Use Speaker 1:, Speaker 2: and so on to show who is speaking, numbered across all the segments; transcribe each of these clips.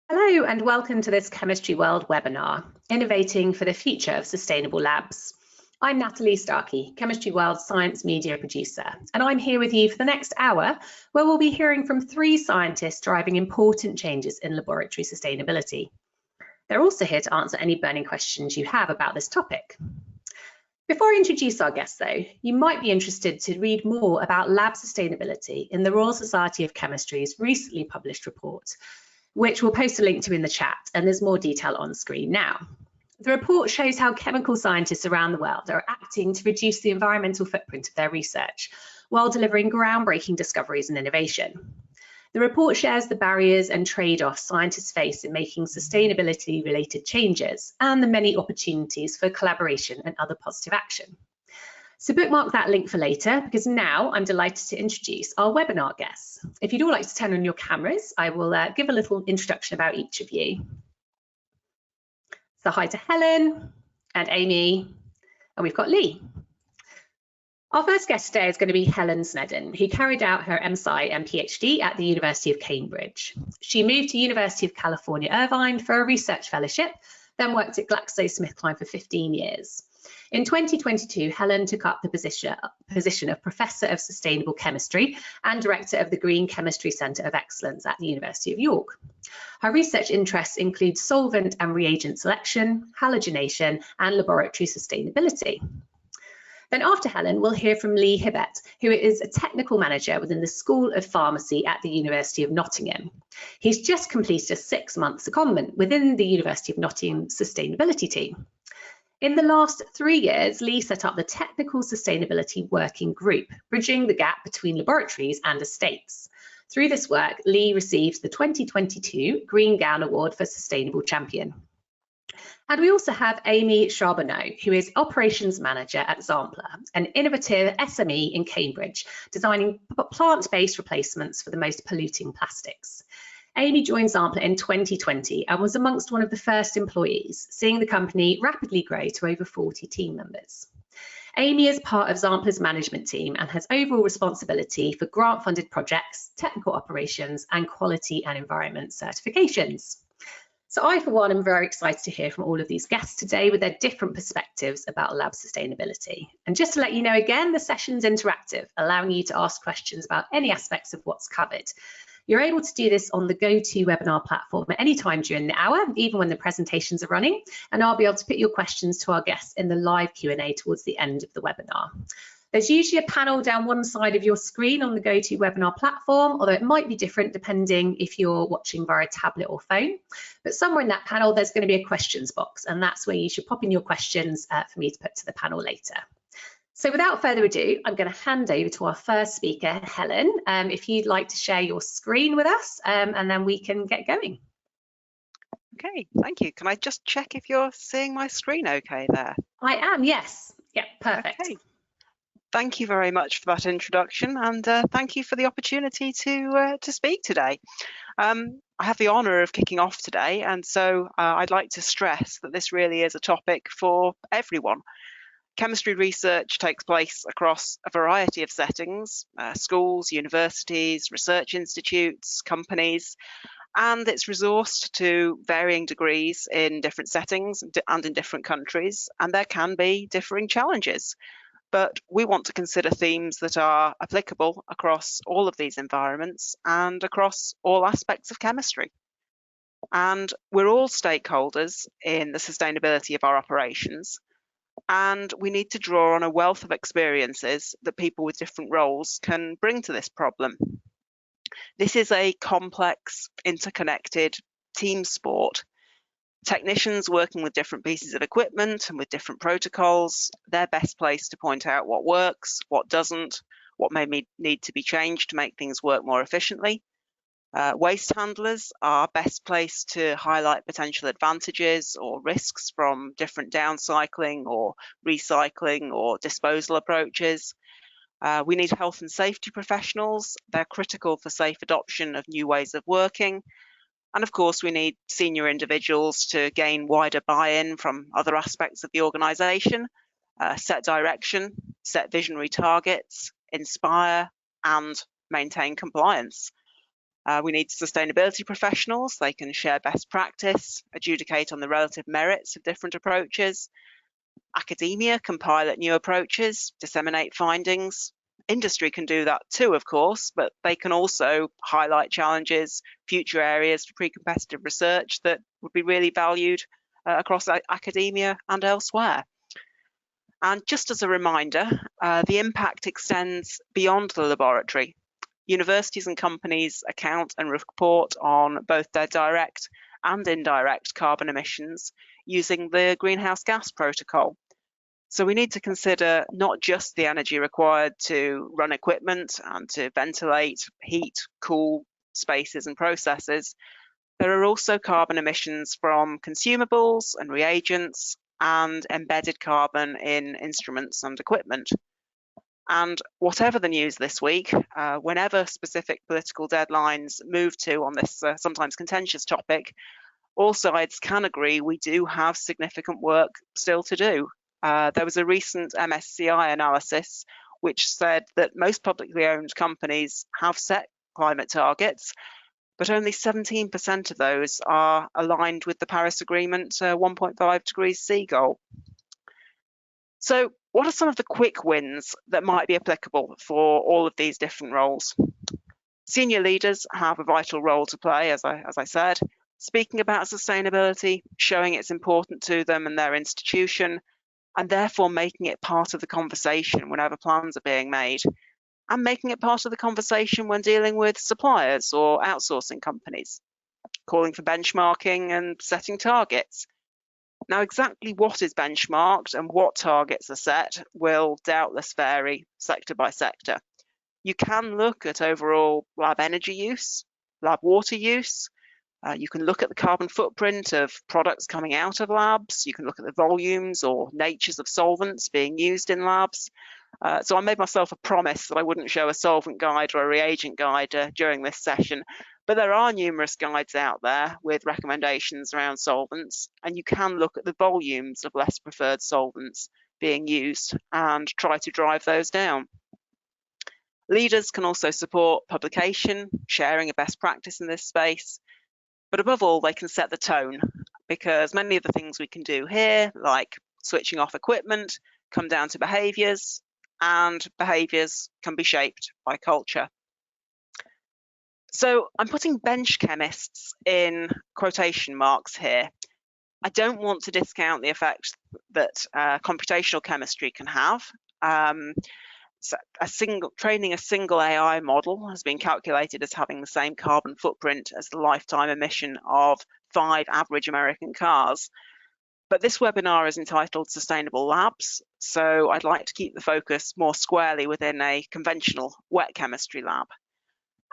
Speaker 1: Hello and welcome to this Chemistry World webinar, Innovating for the Future of Sustainable Labs. I'm Natalie Starkey, Chemistry World Science Media Producer, and I'm here with you for the next hour, where we'll be hearing from 3 scientists driving important changes in laboratory sustainability. They're also here to answer any burning questions you have about this topic. Before I introduce our guests though, you might be interested to read more about lab sustainability in the Royal Society of Chemistry's recently published report, which we'll post a link to in the chat, and there's more detail on screen now. The report shows how chemical scientists around the world are acting to reduce the environmental footprint of their research while delivering groundbreaking discoveries and innovation. The report shares the barriers and trade-offs scientists face in making sustainability-related changes and the many opportunities for collaboration and other positive action. So bookmark that link for later, because now I'm delighted to introduce our webinar guests. If you'd all like to turn on your cameras, I will give a little introduction about each of you. So hi to Helen and Amy, and we've got Lee. Our first guest today is going to be Helen Snedden, who carried out her MSci and PhD at the University of Cambridge. She moved to University of California, Irvine for a research fellowship, then worked at GlaxoSmithKline for 15 years. In 2022, Helen took up the position of Professor of Sustainable Chemistry and Director of the Green Chemistry Centre of Excellence at the University of York. Her research interests include solvent and reagent selection, halogenation, and laboratory sustainability. Then after Helen, we'll hear from Lee Hibbett, who is a technical manager within the School of Pharmacy at the University of Nottingham. He's just completed a 6-month secondment within the University of Nottingham sustainability team. In the last 3 years, Lee set up the Technical Sustainability Working Group, bridging the gap between laboratories and estates. Through this work, Lee received the 2022 Green Gown Award for Sustainable Champion. And we also have Amy Charbonneau, who is Operations Manager at Zampler, an innovative SME in Cambridge, designing plant-based replacements for the most polluting plastics. Amy joined Zampler in 2020 and was amongst one of the first employees, seeing the company rapidly grow to over 40 team members. Amy is part of Zampler's management team and has overall responsibility for grant-funded projects, technical operations, and quality and environment certifications. So I, for one, am very excited to hear from all of these guests today with their different perspectives about lab sustainability. And just to let you know again, the session's interactive, allowing you to ask questions about any aspects of what's covered. You're able to do this on the GoToWebinar platform at any time during the hour, even when the presentations are running, and I'll be able to put your questions to our guests in the live Q&A towards the end of the webinar. There's usually a panel down one side of your screen on the GoToWebinar platform, although it might be different depending if you're watching via tablet or phone. But somewhere in that panel, there's going to be a questions box, and that's where you should pop in your questions for me to put to the panel later. So without further ado, I'm going to hand over to our first speaker, Helen, if you'd like to share your screen with us, and then we can get going.
Speaker 2: Okay, thank you. Can I just check if you're seeing my screen okay there?
Speaker 1: I am, yes. Yeah, perfect.
Speaker 2: Okay. Thank you very much for that introduction, and thank you for the opportunity to speak today. I have the honour of kicking off today, and so I'd like to stress that this really is a topic for everyone. Chemistry research takes place across a variety of settings, schools, universities, research institutes, companies, and it's resourced to varying degrees in different settings and in different countries, and there can be differing challenges. But we want to consider themes that are applicable across all of these environments and across all aspects of chemistry. And we're all stakeholders in the sustainability of our operations, and we need to draw on a wealth of experiences that people with different roles can bring to this problem. This is a complex, interconnected team sport. Technicians working with different pieces of equipment and with different protocols, they're best placed to point out what works, what doesn't, what may need to be changed to make things work more efficiently. Waste handlers are best placed to highlight potential advantages or risks from different downcycling or recycling or disposal approaches. We need health and safety professionals. They're critical for safe adoption of new ways of working. And of course, we need senior individuals to gain wider buy-in from other aspects of the organisation, set direction, set visionary targets, inspire, and maintain compliance. We need sustainability professionals. They can share best practice, adjudicate on the relative merits of different approaches. Academia can pilot new approaches, disseminate findings. Industry can do that too, of course, but they can also highlight challenges, future areas for pre-competitive research that would be really valued across academia and elsewhere. And just as a reminder, the impact extends beyond the laboratory. Universities and companies account and report on both their direct and indirect carbon emissions using the greenhouse gas protocol. So we need to consider not just the energy required to run equipment and to ventilate, heat, cool spaces and processes. There are also carbon emissions from consumables and reagents and embedded carbon in instruments and equipment. And whatever the news this week, whenever specific political deadlines move to on this sometimes contentious topic, all sides can agree we do have significant work still to do. There was a recent MSCI analysis which said that most publicly owned companies have set climate targets, but only 17% of those are aligned with the Paris Agreement 1.5 degrees C goal. So what are some of the quick wins that might be applicable for all of these different roles? Senior leaders have a vital role to play, as I said, speaking about sustainability, showing it's important to them and their institution, and therefore making it part of the conversation whenever plans are being made, and making it part of the conversation when dealing with suppliers or outsourcing companies, calling for benchmarking and setting targets. Now, exactly what is benchmarked and what targets are set will doubtless vary sector by sector. You can look at overall lab energy use, lab water use. You can look at the carbon footprint of products coming out of labs. You can look at the volumes or natures of solvents being used in labs. So I made myself a promise that I wouldn't show a solvent guide or a reagent guide during this session, but there are numerous guides out there with recommendations around solvents, and you can look at the volumes of less preferred solvents being used and try to drive those down. Leaders can also support publication, sharing of best practice in this space, but above all, they can set the tone, because many of the things we can do here, like switching off equipment, come down to behaviours, and behaviours can be shaped by culture. So I'm putting bench chemists in quotation marks here. I don't want to discount the effect that computational chemistry can have. So training a single AI model has been calculated as having the same carbon footprint as the lifetime emission of 5 average American cars. But this webinar is entitled Sustainable Labs, so I'd like to keep the focus more squarely within a conventional wet chemistry lab.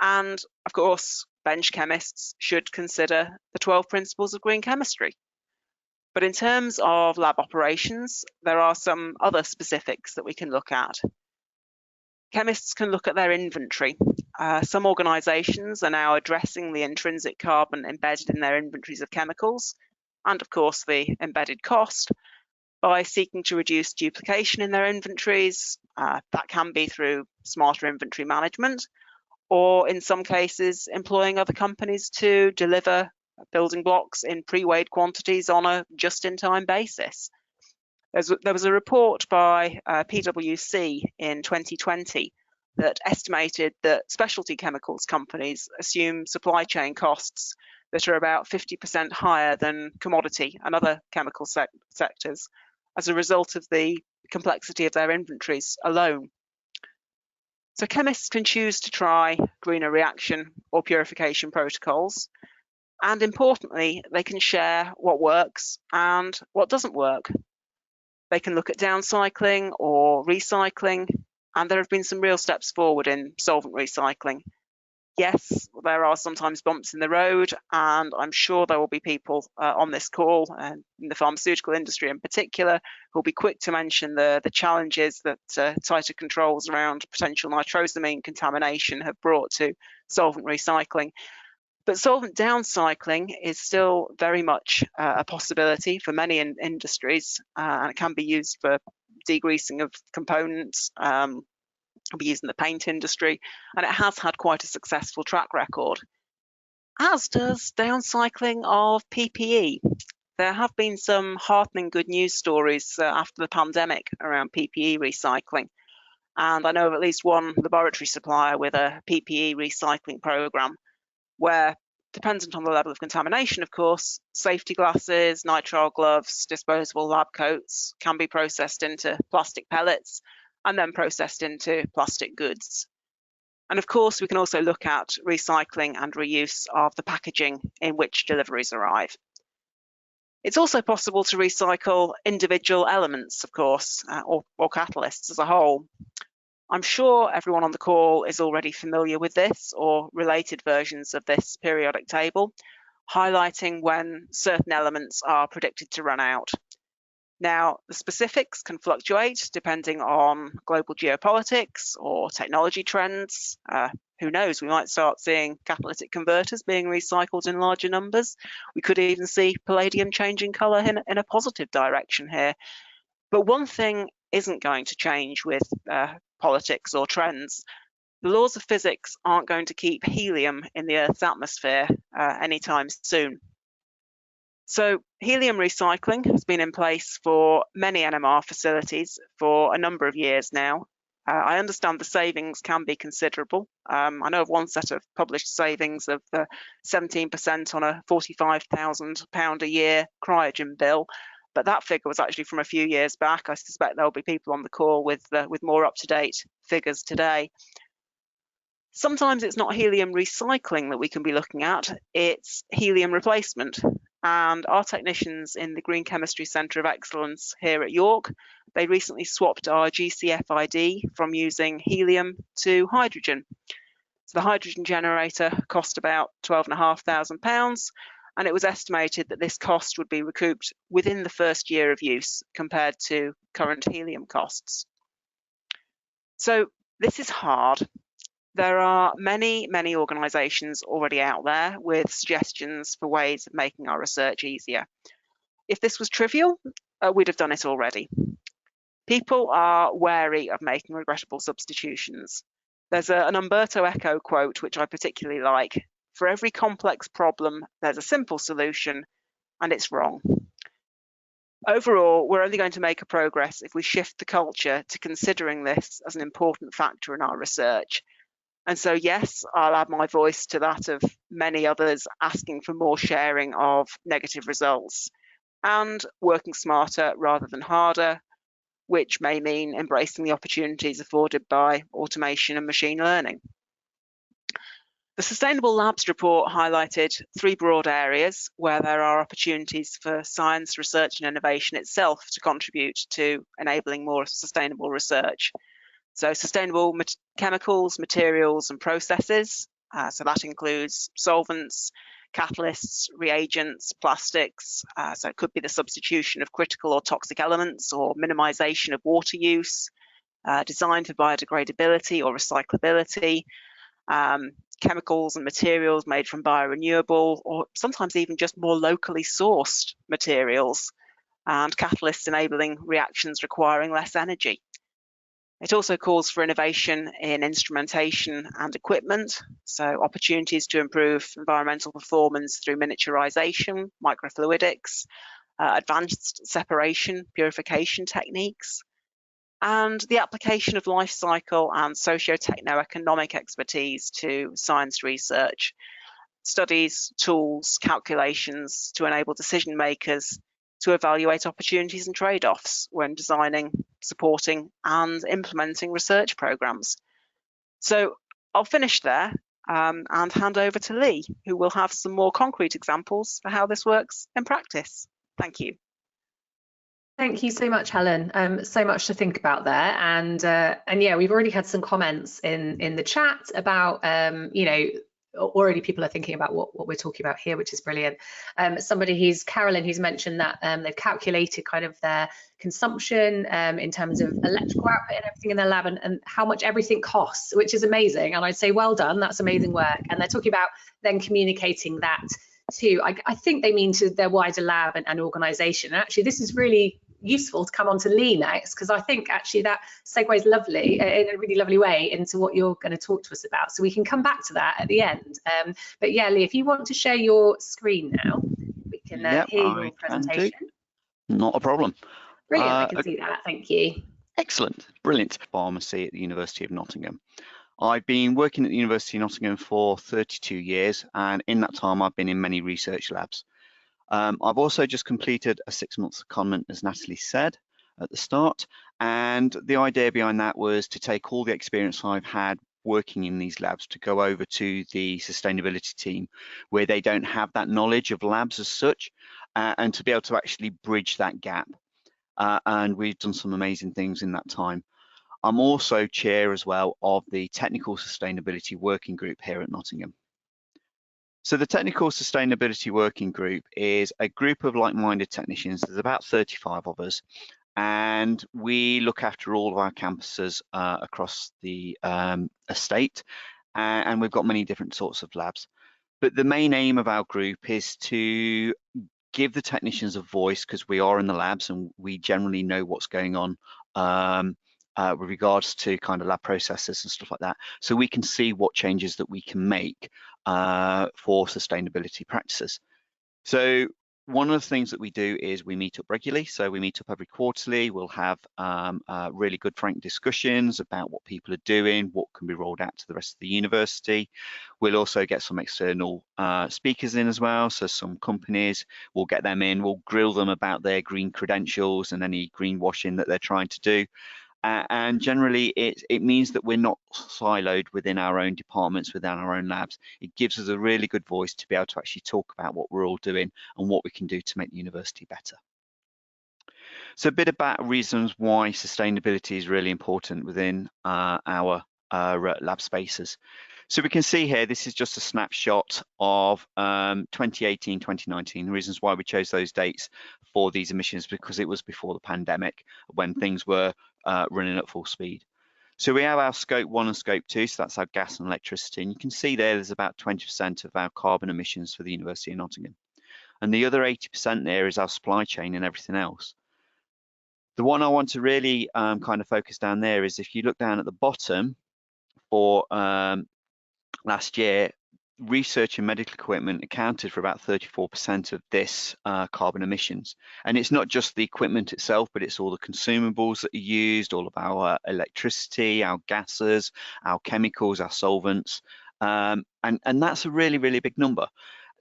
Speaker 2: And of course, bench chemists should consider the 12 principles of green chemistry. But in terms of lab operations, there are some other specifics that we can look at. Chemists can look at their inventory. Some organisations are now addressing the intrinsic carbon embedded in their inventories of chemicals, and of course the embedded cost, by seeking to reduce duplication in their inventories. That can be through smarter inventory management, or in some cases employing other companies to deliver building blocks in pre-weighed quantities on a just-in-time basis. There was a report by PwC in 2020 that estimated that specialty chemicals companies assume supply chain costs that are about 50% higher than commodity and other chemical sectors as a result of the complexity of their inventories alone. So chemists can choose to try greener reaction or purification protocols, and importantly, they can share what works and what doesn't work. They can look at downcycling or recycling, and there have been some real steps forward in solvent recycling. Yes, there are sometimes bumps in the road, and I'm sure there will be people on this call, and in the pharmaceutical industry in particular, who will be quick to mention the challenges that tighter controls around potential nitrosamine contamination have brought to solvent recycling. But solvent downcycling is still very much a possibility for many industries, and it can be used for degreasing of components. It can be used in the paint industry, and it has had quite a successful track record. as does downcycling of PPE. There have been some heartening good news stories after the pandemic around PPE recycling. And I know of at least one laboratory supplier with a PPE recycling program where, dependent on the level of contamination, of course, safety glasses, nitrile gloves, disposable lab coats can be processed into plastic pellets and then processed into plastic goods. And of course, we can also look at recycling and reuse of the packaging in which deliveries arrive. It's also possible to recycle individual elements, of course, or catalysts as a whole. I'm sure everyone on the call is already familiar with this or related versions of this periodic table, highlighting when certain elements are predicted to run out. Now, the specifics can fluctuate depending on global geopolitics or technology trends. Who knows, we might start seeing catalytic converters being recycled in larger numbers. We could even see palladium changing colour in a positive direction here. But one thing isn't going to change with politics or trends. The laws of physics aren't going to keep helium in the Earth's atmosphere anytime soon. So helium recycling has been in place for many NMR facilities for a number of years now. I understand the savings can be considerable. I know of one set of published savings of 17% on a £45,000 a year cryogen bill, but that figure was actually from a few years back. I suspect there'll be people on the call with more up-to-date figures today. Sometimes it's not helium recycling that we can be looking at, it's helium replacement. And our technicians in the Green Chemistry Centre of Excellence here at York, they recently swapped our GCFID from using helium to hydrogen. So the hydrogen generator cost about £12,500, and it was estimated that this cost would be recouped within the first year of use compared to current helium costs. So this is hard. There are many organisations already out there with suggestions for ways of making our research easier. If this was trivial, we'd have done it already. People are wary of making regrettable substitutions. There's an Umberto Eco quote, which I particularly like. For every complex problem, there's a simple solution, and it's wrong. Overall, we're only going to make a progress if we shift the culture to considering this as an important factor in our research. And so, yes, I'll add my voice to that of many others asking for more sharing of negative results and working smarter rather than harder, which may mean embracing the opportunities afforded by automation and machine learning. The Sustainable Labs report highlighted 3 broad areas where there are opportunities for science, research and innovation itself to contribute to enabling more sustainable research. So sustainable chemicals, materials and processes, so that includes solvents, catalysts, reagents, plastics, so it could be the substitution of critical or toxic elements or minimization of water use, design for biodegradability or recyclability, chemicals and materials made from biorenewable or sometimes even just more locally sourced materials, and catalysts enabling reactions requiring less energy. It also calls for innovation in instrumentation and equipment, so opportunities to improve environmental performance through miniaturization, microfluidics, advanced separation, purification techniques, and the application of life cycle and socio-techno-economic expertise to science research, studies, tools, calculations to enable decision makers to evaluate opportunities and trade-offs when designing, supporting and implementing research programs. So I'll finish there and hand over to Lee, who will have some more concrete examples for how this works in practice. Thank you.
Speaker 1: Thank you so much, Helen. So much to think about there, and yeah, we've already had some comments in the chat about already people are thinking about what we're talking about here, which is brilliant. Carolyn, who's mentioned that they've calculated kind of their consumption in terms of electrical output and everything in their lab and how much everything costs, which is amazing. And I'd say, well done, that's amazing work. And they're talking about then communicating that to, I think they mean to their wider lab and organisation. And actually, this is really useful to come on to Lee next, because I think actually that segues lovely, in a really lovely way, into what you're going to talk to us about. So we can come back to that at the end. But yeah, Lee, if you want to share your screen now, we can
Speaker 3: Yep,
Speaker 1: hear
Speaker 3: I
Speaker 1: your
Speaker 3: can do.
Speaker 1: presentation.
Speaker 3: Not a problem.
Speaker 1: Brilliant, I can see that, thank you.
Speaker 3: Excellent, brilliant. Pharmacy at the University of Nottingham. I've been working at the University of Nottingham for 32 years, and in that time I've been in many research labs. I've also just completed a 6-month secondment, as Natalie said at the start, and the idea behind that was to take all the experience I've had working in these labs to go over to the sustainability team, where they don't have that knowledge of labs as such, and to be able to actually bridge that gap. And we've done some amazing things in that time. I'm also chair as well of the Technical Sustainability Working Group here at Nottingham. So the Technical Sustainability Working Group is a group of like-minded technicians. There's about 35 of us, and we look after all of our campuses across the estate, and we've got many different sorts of labs. But the main aim of our group is to give the technicians a voice, because we are in the labs and we generally know what's going on with regards to kind of lab processes and stuff like that, so we can see what changes that we can make for sustainability practices. So one of the things that we do is we meet up regularly. So we meet up every quarterly. We'll have really good frank discussions about what people are doing, what can be rolled out to the rest of the university. We'll also get some external speakers in as well. So some companies, we'll get them in, we'll grill them about their green credentials and any greenwashing that they're trying to do. And generally it means that we're not siloed within our own departments, within our own labs. It gives us a really good voice to be able to actually talk about what we're all doing and what we can do to make the university better. So a bit about reasons why sustainability is really important within our lab spaces. So we can see here, this is just a snapshot of 2018, 2019. The reasons why we chose those dates for these emissions, because it was before the pandemic, when things were running at full speed. So we have our scope 1 and scope 2, so that's our gas and electricity. And you can see there's about 20% of our carbon emissions for the University of Nottingham. And the other 80% there is our supply chain and everything else. The one I want to really kind of focus down there is, if you look down at the bottom for last year, research and medical equipment accounted for about 34% of this carbon emissions. And it's not just the equipment itself, but it's all the consumables that are used, all of our electricity, our gases, our chemicals, our solvents, and that's a really, really big number.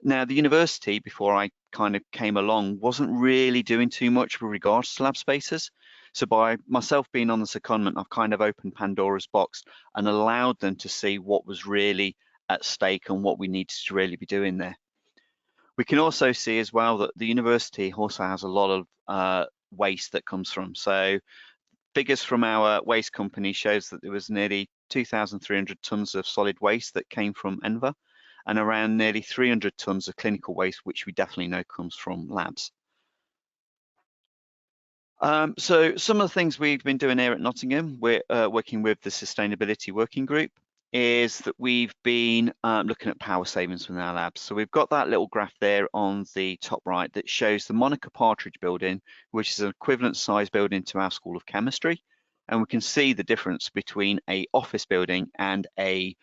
Speaker 3: Now, the university, before I kind of came along, wasn't really doing too much with regards to lab spaces. So by myself being on the secondment, I've kind of opened Pandora's box and allowed them to see what was really at stake and what we needed to really be doing there. We can also see as well that the university also has a lot of waste that comes from. So figures from our waste company shows that there was nearly 2,300 tonnes of solid waste that came from ENVA, and around nearly 300 tonnes of clinical waste, which we definitely know comes from labs. So some of the things we've been doing here at Nottingham, we're working with the Sustainability Working Group, is that we've been looking at power savings within our labs. So we've got that little graph there on the top right that shows the Monica Partridge building, which is an equivalent size building to our School of Chemistry. And we can see the difference between a office building and a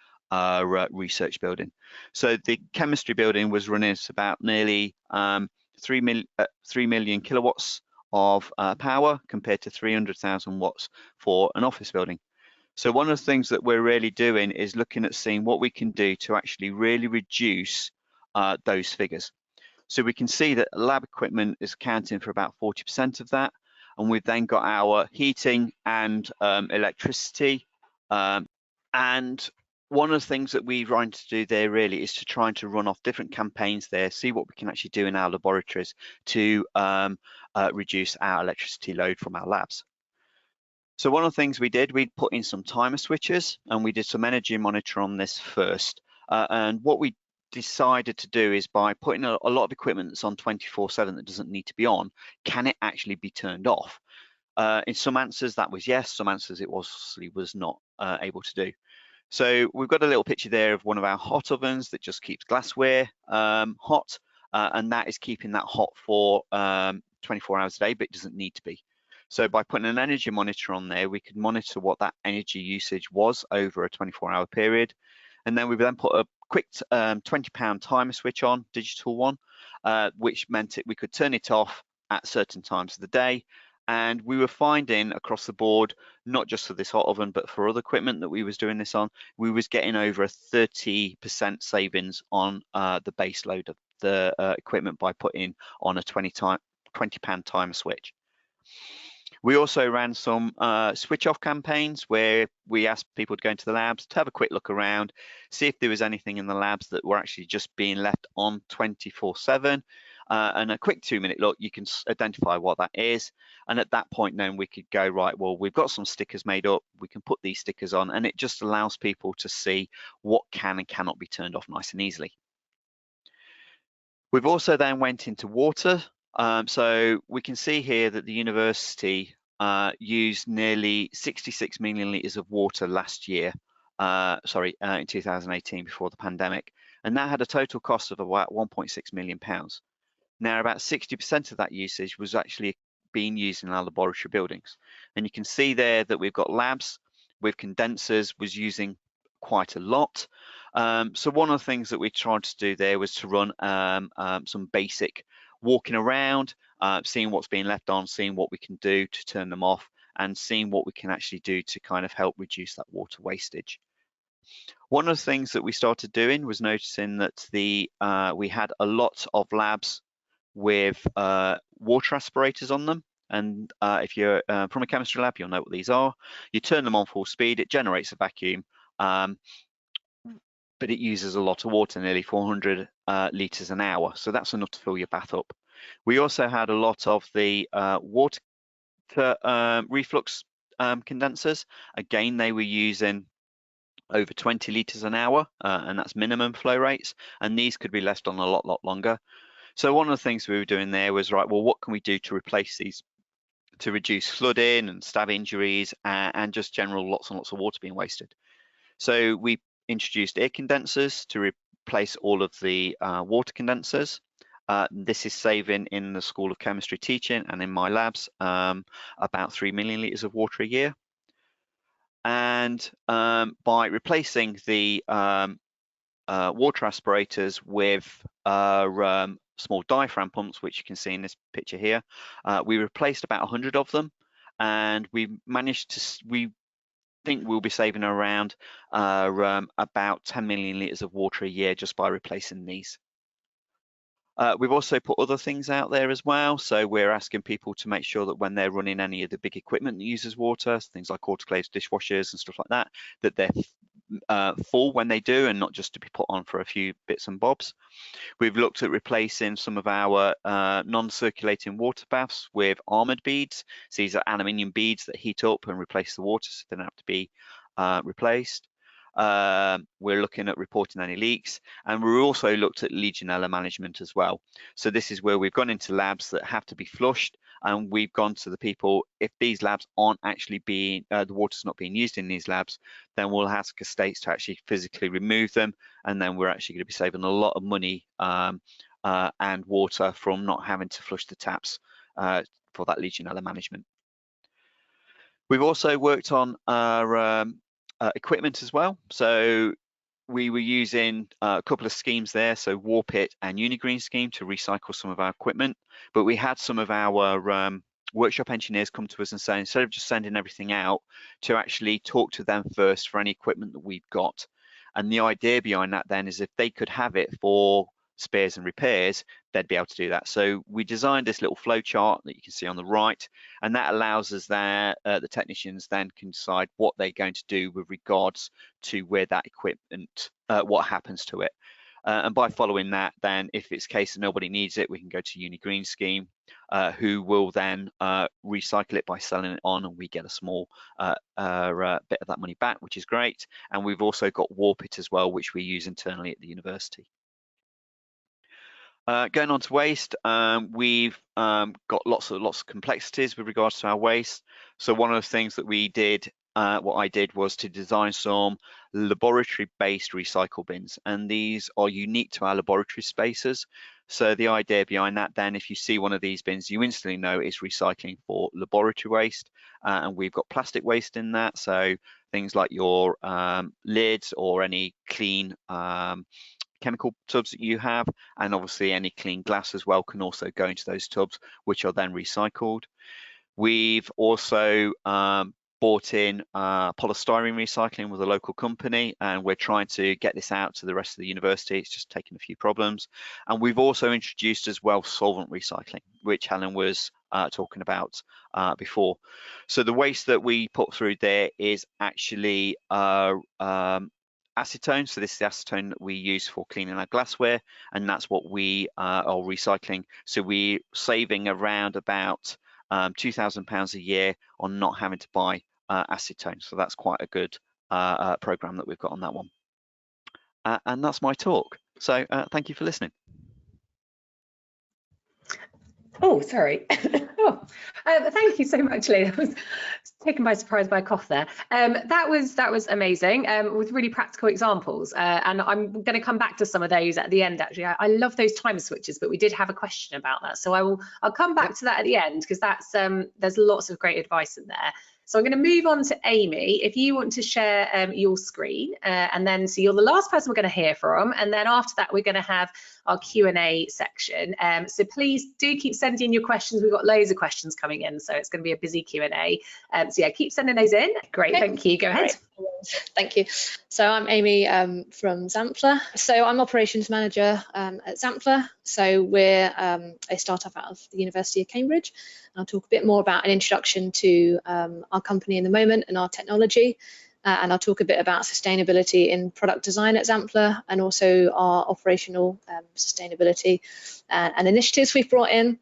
Speaker 3: research building. So the chemistry building was running at about nearly 3 million kilowatts of power, compared to 300,000 watts for an office building. So one of the things that we're really doing is looking at seeing what we can do to actually really reduce those figures. So we can see that lab equipment is accounting for about 40% of that, and we've then got our heating and electricity. And one of the things that we're trying to do there really is to try to run off different campaigns there, see what we can actually do in our laboratories to reduce our electricity load from our labs. So one of the things we did, we put in some timer switches, and we did some energy monitor on this first. And what we decided to do is, by putting a lot of equipment that's on 24/7 that doesn't need to be on, can it actually be turned off? In some answers that was yes, some answers it was not able to do. So we've got a little picture there of one of our hot ovens that just keeps glassware hot, and that is keeping that hot for 24 hours a day, but it doesn't need to be. So by putting an energy monitor on there, we could monitor what that energy usage was over a 24-hour period. And then we then put a quick £20 timer switch on, digital one, which meant we could turn it off at certain times of the day. And we were finding across the board, not just for this hot oven, but for other equipment that we was doing this on, we was getting over a 30% savings on the base load of the equipment by putting on a 20-pound timer switch. We also ran some switch off campaigns where we asked people to go into the labs to have a quick look around, see if there was anything in the labs that were actually just being left on 24/7. And a quick 2-minute look, you can identify what that is. And at that point, then we could go, right, well, we've got some stickers made up. We can put these stickers on, and it just allows people to see what can and cannot be turned off nice and easily. We've also then went into water. So we can see here that the university used nearly 66 million litres of water last year, in 2018 before the pandemic. And that had a total cost of about £1.6 million. Now, about 60% of that usage was actually being used in our laboratory buildings. And you can see there that we've got labs with condensers was using quite a lot. So one of the things that we tried to do there was to run some basic walking around, seeing what's being left on, seeing what we can do to turn them off, and seeing what we can actually do to kind of help reduce that water wastage. One of the things that we started doing was noticing that we had a lot of labs with water aspirators on them. And if you're from a chemistry lab, you'll know what these are. You turn them on full speed, it generates a vacuum, but it uses a lot of water, nearly 400 litres an hour. So that's enough to fill your bath up. We also had a lot of the water reflux condensers. Again, they were using over 20 litres an hour, and that's minimum flow rates. And these could be left on a lot longer. So one of the things we were doing there was, right, well, what can we do to replace these to reduce flooding and stab injuries and just general lots and lots of water being wasted? So we introduced air condensers to replace all of the water condensers. This is saving in the School of Chemistry teaching and in my labs about 3 million litres of water a year. And by replacing the water aspirators with small diaphragm pumps, which you can see in this picture here, we replaced about 100 of them, and we managed to, we think we'll be saving around about 10 million litres of water a year just by replacing these. We've also put other things out there as well. So we're asking people to make sure that when they're running any of the big equipment that uses water, things like autoclaves, dishwashers and stuff like that, that they're full when they do and not just to be put on for a few bits and bobs. We've looked at replacing some of our non-circulating water baths with armoured beads. So these are aluminium beads that heat up and replace the water, so they don't have to be replaced. We're looking at reporting any leaks, and we're also looked at Legionella management as well. So this is where we've gone into labs that have to be flushed, and we've gone to the people, if these labs aren't actually being, the water's not being used in these labs, then we'll ask estates to actually physically remove them, and then we're actually going to be saving a lot of money and water from not having to flush the taps for that Legionella management. We've also worked on our equipment as well. So we were using a couple of schemes there, so Warp It and Unigreen scheme to recycle some of our equipment, but we had some of our workshop engineers come to us and say, instead of just sending everything out, to actually talk to them first for any equipment that we've got. And the idea behind that then is if they could have it for spares and repairs, they'd be able to do that. So we designed this little flow chart that you can see on the right, and that allows us there, the technicians then can decide what they're going to do with regards to where that equipment, what happens to it. And by following that, then if it's a case that nobody needs it, we can go to Unigreen scheme, who will then recycle it by selling it on, and we get a small bit of that money back, which is great. And we've also got Warp It as well, which we use internally at the university. Going on to waste, we've got lots of complexities with regards to our waste. So one of the things that we did what I did was to design some laboratory-based recycle bins, and these are unique to our laboratory spaces. So the idea behind that, then, if you see one of these bins, you instantly know it's recycling for laboratory waste, and we've got plastic waste in that, so things like your lids or any clean chemical tubs that you have, and obviously any clean glass as well can also go into those tubs, which are then recycled. We've also bought in polystyrene recycling with a local company, and we're trying to get this out to the rest of the university. It's just taken a few problems. And we've also introduced as well solvent recycling, which Helen was talking about before. So the waste that we put through there is actually acetone. So this is the acetone that we use for cleaning our glassware, and that's what we are recycling. So we're saving around about £2,000 a year on not having to buy acetone. So that's quite a good program that we've got on that one. And that's my talk. So thank you for listening.
Speaker 1: Oh, sorry. Thank you so much, Lee. I was taken by surprise by a cough there. That was amazing, with really practical examples. And I'm going to come back to some of those at the end. Actually, I love those timer switches, but we did have a question about that, so I'll come back to that at the end, because that's there's lots of great advice in there. So I'm going to move on to Amy. If you want to share your screen, and then so you're the last person we're going to hear from, and then after that we're going to have our Q&A section. So please do keep sending in your questions. We've got loads of questions coming in, so it's going to be a busy Q&A. So yeah, keep sending those in. Great, okay. Thank you. Go ahead.
Speaker 4: Great. Thank you. So I'm Amy from Xampler. So I'm operations manager at Xampler. So we're a startup out of the University of Cambridge. And I'll talk a bit more about an introduction to our company in the moment and our technology. And I'll talk a bit about sustainability in product design at Xampler, and also our operational sustainability and initiatives we've brought in.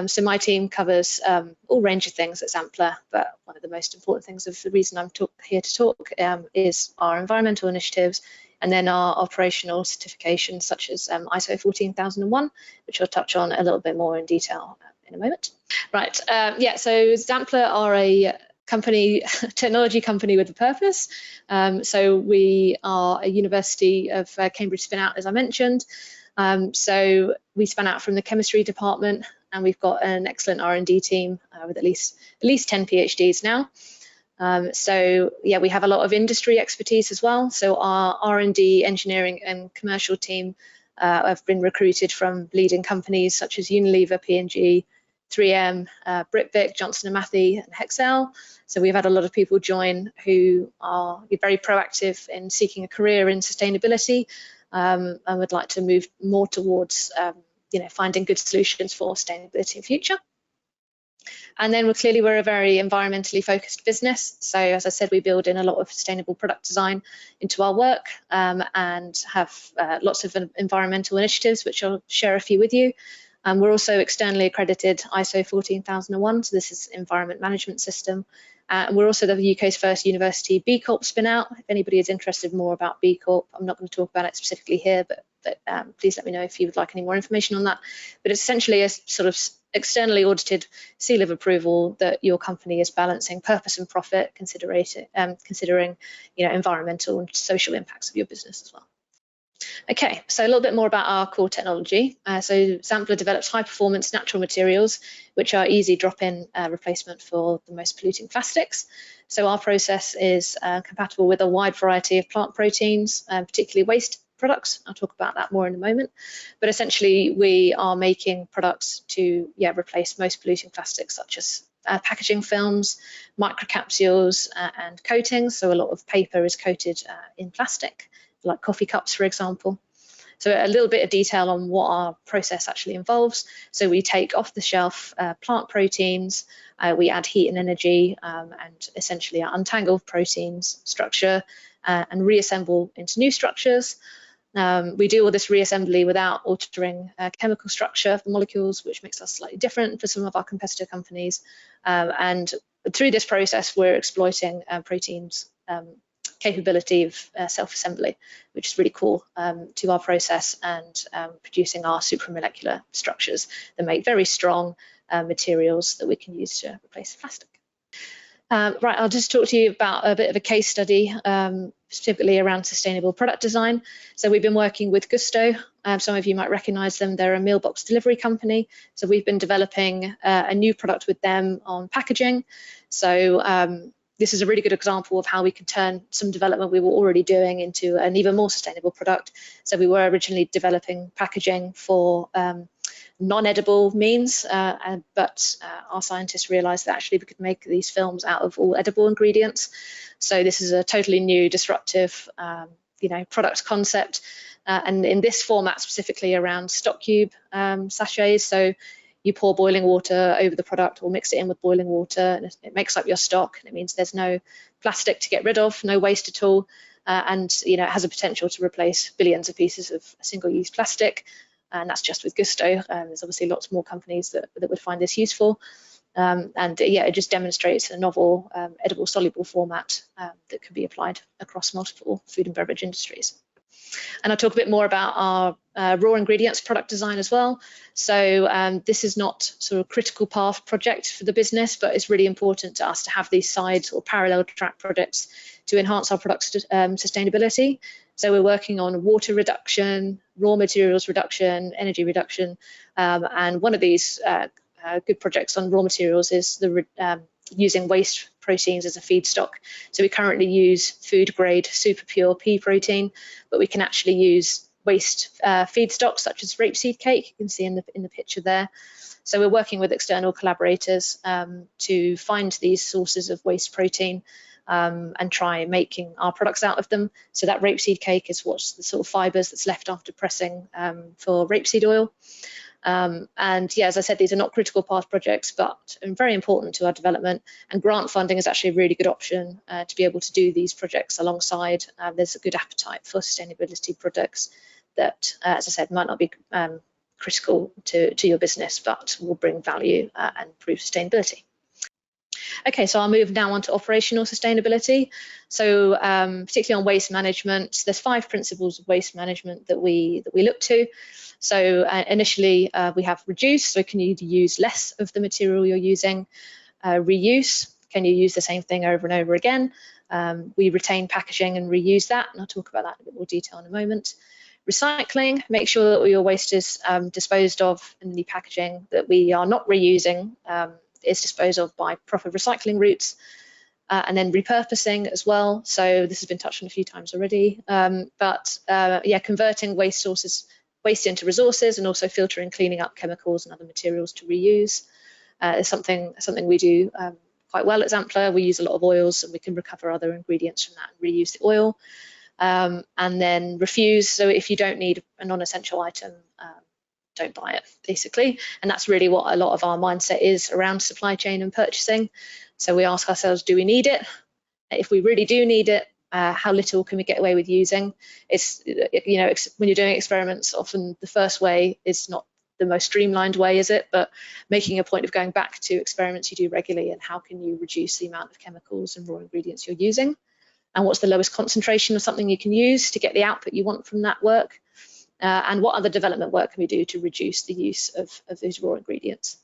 Speaker 4: So my team covers all range of things at Xampler, but one of the most important things of the reason I'm here to talk is our environmental initiatives, and then our operational certifications such as ISO 14001, which I'll touch on a little bit more in detail in a moment. Right, yeah, so Xampler are a technology company with a purpose. So we are a University of Cambridge spin out, as I mentioned. So we spun out from the chemistry department, and we've got an excellent R&D team with at least 10 PhDs now. So yeah, we have a lot of industry expertise as well. So our R&D, engineering and commercial team have been recruited from leading companies such as Unilever, P&G, 3M, Britvic, Johnson & Matthey and Hexcel. So we've had a lot of people join who are very proactive in seeking a career in sustainability, and would like to move more towards finding good solutions for sustainability in the future. And then we're a very environmentally focused business. So as I said, we build in a lot of sustainable product design into our work, and have lots of environmental initiatives, which I'll share a few with you. We're also externally accredited ISO 14001, so this is Environment Management System. And we're also the UK's first university B Corp spin out. If anybody is interested more about B Corp, I'm not going to talk about it specifically here, but please let me know if you would like any more information on that. But it's essentially a sort of externally audited seal of approval that your company is balancing purpose and profit, considering environmental and social impacts of your business as well. Okay, so a little bit more about our core technology. So Xampler develops high-performance natural materials, which are easy drop-in replacement for the most polluting plastics. So our process is compatible with a wide variety of plant proteins, particularly waste products. I'll talk about that more in a moment. But essentially, we are making products to replace most polluting plastics, such as packaging films, microcapsules, and coatings. So a lot of paper is coated in plastic, like coffee cups, for example. So a little bit of detail on what our process actually involves. So we take off-the-shelf plant proteins, we add heat and energy, and essentially untangle proteins, structure, and reassemble into new structures. We do all this reassembly without altering chemical structure of the molecules, which makes us slightly different for some of our competitor companies. And through this process, we're exploiting proteins capability of self-assembly, which is really cool to our process, and producing our supramolecular structures that make very strong materials that we can use to replace plastic. Right, I'll just talk to you about a bit of a case study, specifically around sustainable product design. So we've been working with Gusto. Some of you might recognise them. They're a meal box delivery company. So we've been developing a new product with them on packaging. So this is a really good example of how we can turn some development we were already doing into an even more sustainable product. So we were originally developing packaging for non-edible means, but our scientists realized that actually we could make these films out of all edible ingredients. So this is a totally new, disruptive, product concept, and in this format specifically around stock cube sachets. So you pour boiling water over the product or mix it in with boiling water, and it makes up your stock, and it means there's no plastic to get rid of, no waste at all, and it has a potential to replace billions of pieces of single-use plastic. And that's just with Gusto. There's obviously lots more companies that would find this useful. It just demonstrates a novel edible soluble format that can be applied across multiple food and beverage industries. And I'll talk a bit more about our raw ingredients product design as well. So this is not sort of critical path project for the business, but it's really important to us to have these side or parallel track projects to enhance our product's sustainability. So we're working on water reduction, raw materials reduction, energy reduction, and one of these good projects on raw materials is the using waste proteins as a feedstock. So we currently use food grade super pure pea protein, but we can actually use waste feedstocks such as rapeseed cake. You can see in the picture there. So we're working with external collaborators to find these sources of waste protein and try making our products out of them. So that rapeseed cake is what's the sort of fibres that's left after pressing for rapeseed oil. As I said, these are not critical path projects, but very important to our development. And grant funding is actually a really good option to be able to do these projects alongside. There's a good appetite for sustainability projects that, as I said, might not be critical to your business, but will bring value and improve sustainability. Okay, so I'll move now on to operational sustainability. So particularly on waste management, there's 5 principles of waste management that we look to. So initially we have reduce, so can you use less of the material you're using? Reuse, can you use the same thing over and over again? We retain packaging and reuse that, and I'll talk about that in a bit more detail in a moment. Recycling, make sure that all your waste is disposed of in the packaging that we are not reusing is disposed of by proper recycling routes, and then repurposing as well. So this has been touched on a few times already, converting waste into resources, and also filtering, cleaning up chemicals and other materials to reuse is something we do quite well at Zampler. We use a lot of oils, and we can recover other ingredients from that and reuse the oil. And then refuse, so if you don't need a non-essential item, don't buy it, basically. And that's really what a lot of our mindset is around supply chain and purchasing. So we ask ourselves, do we need it? If we really do need it, how little can we get away with using? It's, when you're doing experiments, often the first way is not the most streamlined way, is it? But making a point of going back to experiments you do regularly, and how can you reduce the amount of chemicals and raw ingredients you're using? And what's the lowest concentration of something you can use to get the output you want from that work? And what other development work can we do to reduce the use of those raw ingredients?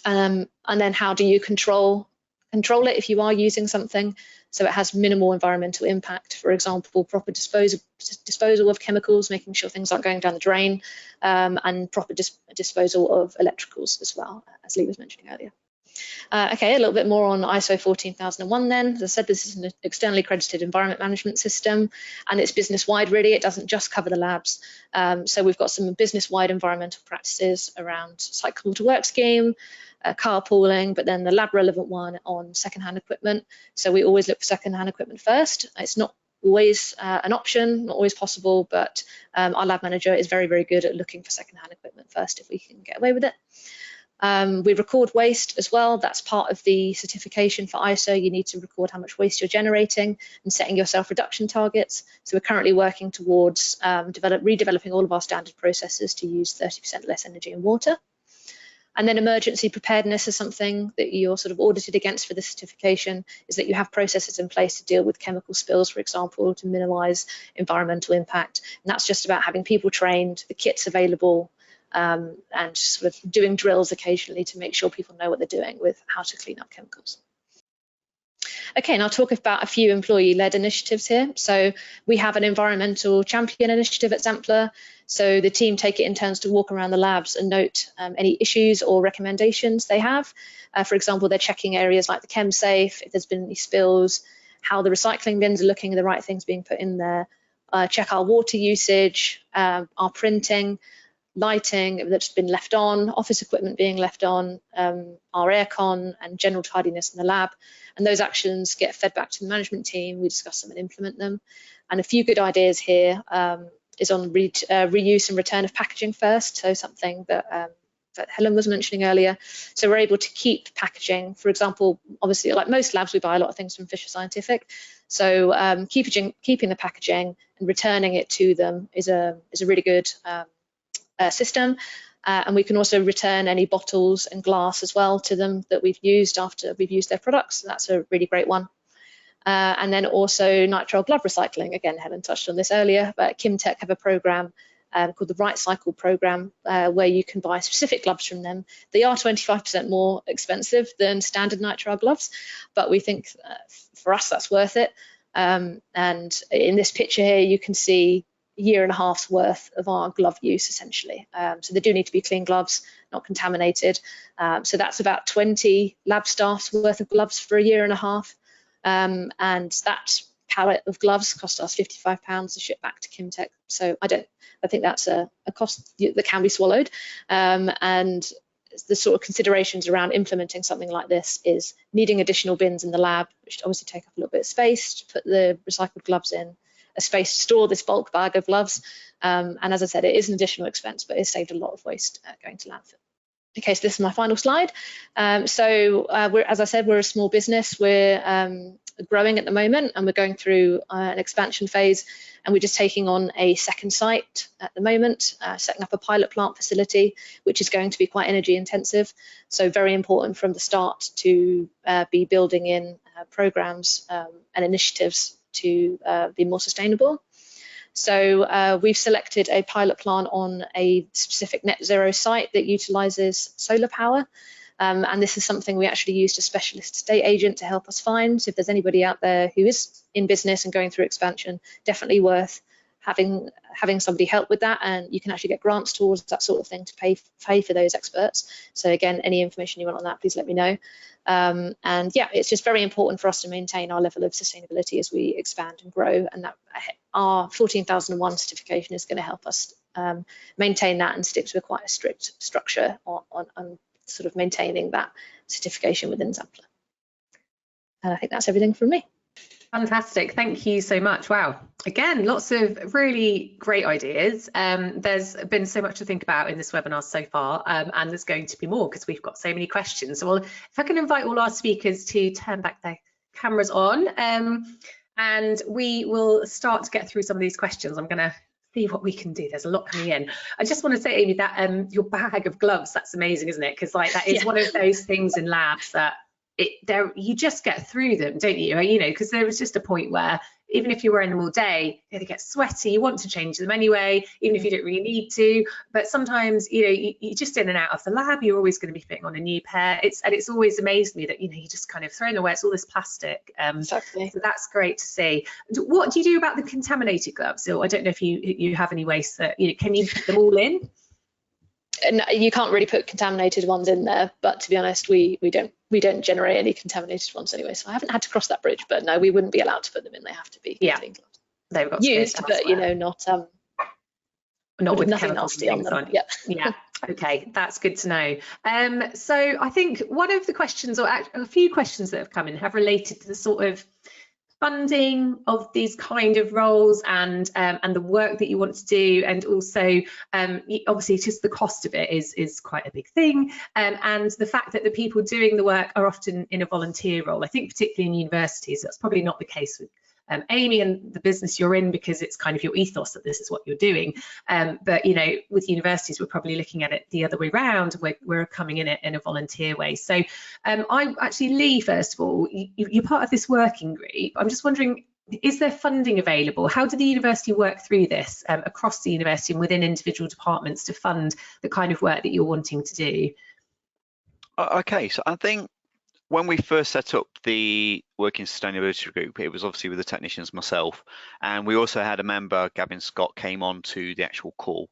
Speaker 4: And then how do you control it if you are using something so it has minimal environmental impact? For example, proper disposal of chemicals, making sure things aren't going down the drain, and proper disposal of electricals as well, as Lee was mentioning earlier. Okay, a little bit more on ISO 14001 then. As I said, this is an externally accredited environment management system, and it's business-wide really. It doesn't just cover the labs. So we've got some business-wide environmental practices around cycle to work scheme, carpooling, but then the lab-relevant one on second-hand equipment. So we always look for second-hand equipment first. It's not always an option, not always possible, but our lab manager is very, very good at looking for second-hand equipment first if we can get away with it. We record waste as well. That's part of the certification for ISO. You need to record how much waste you're generating and setting yourself reduction targets. So we're currently working towards redeveloping all of our standard processes to use 30% less energy and water. And then emergency preparedness is something that you're sort of audited against for the certification, is that you have processes in place to deal with chemical spills, for example, to minimise environmental impact. And that's just about having people trained, the kits available, and sort of doing drills occasionally to make sure people know what they're doing with how to clean up chemicals. Okay, and I'll talk about a few employee-led initiatives here. So we have an environmental champion initiative at Xampler. So the team take it in turns to walk around the labs and note any issues or recommendations they have. For example, they're checking areas like the chem safe, if there's been any spills, how the recycling bins are looking, the right things being put in there, check our water usage, our printing, lighting that's been left on, office equipment being left on, our aircon and general tidiness in the lab. And those actions get fed back to the management team. We discuss them and implement them. And a few good ideas here is on reuse and return of packaging first. So something that Helen was mentioning earlier. So we're able to keep packaging. For example, obviously, like most labs, we buy a lot of things from Fisher Scientific. So keeping the packaging and returning it to them is a really good system. And we can also return any bottles and glass as well to them that we've used after we've used their products. That's a really great one. And then also nitrile glove recycling. Again, Helen touched on this earlier, but Kimtech have a program called the Right Cycle program, where you can buy specific gloves from them. They are 25% more expensive than standard nitrile gloves, but we think for us that's worth it. And in this picture here, you can see a year and a half's worth of our glove use essentially. So they do need to be clean gloves, not contaminated. So that's about 20 lab staff's worth of gloves for a year and a half. And that pallet of gloves cost us £55 to ship back to Kimtech. So I think that's a cost that can be swallowed. And the sort of considerations around implementing something like this is needing additional bins in the lab, which obviously take up a little bit of space to put the recycled gloves in, a space to store this bulk bag of gloves. And as I said, it is an additional expense, but it saved a lot of waste going to landfill. Okay, so this is my final slide. As I said, we're a small business. We're growing at the moment, and we're going through an expansion phase, and we're just taking on a second site at the moment, setting up a pilot plant facility, which is going to be quite energy intensive. So very important from the start to be building in programs and initiatives to be more sustainable. So we've selected a pilot plant on a specific net zero site that utilises solar power. And this is something we actually used a specialist estate agent to help us find. So if there's anybody out there who is in business and going through expansion, definitely worth having somebody help with that. And you can actually get grants towards that sort of thing to pay for those experts. So again, any information you want on that, please let me know. And yeah, it's just very important for us to maintain our level of sustainability as we expand and grow, and that our 14001 certification is going to help us maintain that and stick to quite a strict structure on sort of maintaining that certification within Xampler. And I think that's everything from me.
Speaker 1: Fantastic, thank you so much. Wow, again, lots of really great ideas. There's been so much to think about in this webinar so far, and there's going to be more because we've got so many questions. So if I can invite all our speakers to turn back their cameras on, and we will start to get through some of these questions. I'm going to see what we can do. There's a lot coming in. I just want to say, Amy, that your bag of gloves, that's amazing, isn't it? Because like that is one of those things in labs that you just get through them, don't you? You know, because there was just a point where even if you're wearing them all day, they get sweaty. You want to change them anyway, even if you don't really need to. But sometimes, you know, you're just in and out of the lab. You're always going to be fitting on a new pair. It's always amazed me that, you know, you just kind of throw them away. It's all this plastic.
Speaker 4: Exactly.
Speaker 1: So that's great to see. What do you do about the contaminated gloves? So I don't know if you have any ways that, you know, can you put them all in?
Speaker 4: And you can't really put contaminated ones in there, but to be honest, we don't generate any contaminated ones anyway, so I haven't had to cross that bridge. But no, we wouldn't be allowed to put them in. They have to be clean gloves. They've got used, but you know, not with nothing nasty on them. Yeah.
Speaker 1: Okay, that's good to know. So I think one of the questions, or a few questions that have come in, have related to the sort of funding of these kind of roles and the work that you want to do, and also obviously just the cost of it is quite a big thing, and the fact that the people doing the work are often in a volunteer role. I think particularly in universities that's probably not the case with Amy and the business you're in, because it's kind of your ethos that this is what you're doing, but you know, with universities we're probably looking at it the other way around. We're coming in it in a volunteer way. So I actually, Lee, first of all, you're part of this working group. I'm just wondering, is there funding available? How did the university work through this across the university and within individual departments to fund the kind of work that you're wanting to do?
Speaker 3: Okay, so I think when we first set up the working sustainability group, it was obviously with the technicians, myself, and we also had a member, Gavin Scott, came on to the actual call